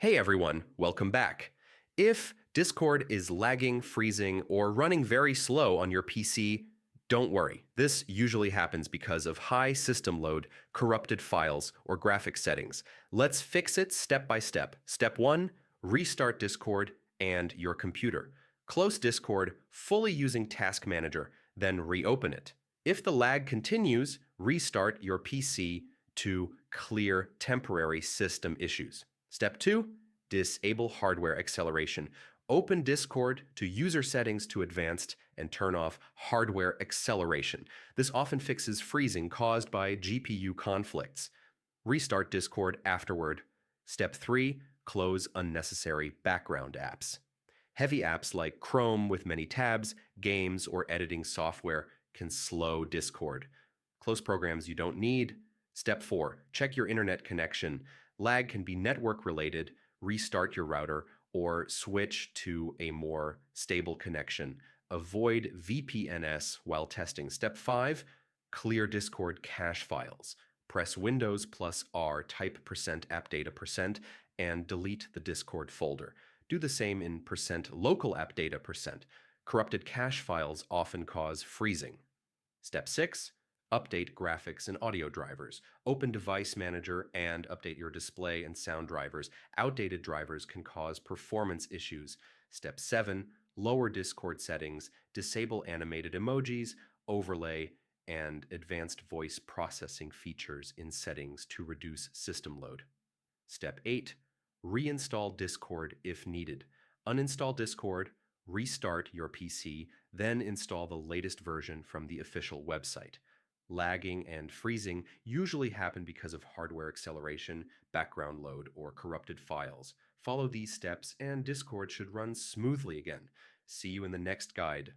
Hey everyone, welcome back. If Discord is lagging, freezing, or running very slow on your PC, don't worry. This usually happens because of high system load, corrupted files, or graphics settings. Let's fix it step by step. Step 1, restart Discord and your computer. Close Discord fully using Task Manager, then reopen it. If the lag continues, restart your PC to clear temporary system issues. Step 2, disable hardware acceleration. Open Discord to user settings to advanced and turn off hardware acceleration. This often fixes freezing caused by GPU conflicts. Restart Discord afterward. Step 3, close unnecessary background apps. Heavy apps like Chrome with many tabs, games, or editing software can slow Discord. Close programs you don't need. Step 4, check your internet connection. Lag can be network related. Restart your router or switch to a more stable connection. Avoid VPNs while testing. Step 5, clear Discord cache files. Press Windows plus R, type %appdata% and delete the Discord folder. Do the same in %local app data%. Corrupted cache files often cause freezing. Step 6, update graphics and audio drivers. Open Device Manager and update your display and sound drivers. Outdated drivers can cause performance issues. Step 7, lower Discord settings. Disable animated emojis, overlay, and advanced voice processing features in settings to reduce system load. Step 8, reinstall Discord if needed. Uninstall Discord, restart your PC, then install the latest version from the official website. Lagging and freezing usually happen because of hardware acceleration, background load, or corrupted files. Follow these steps and Discord should run smoothly again. See you in the next guide.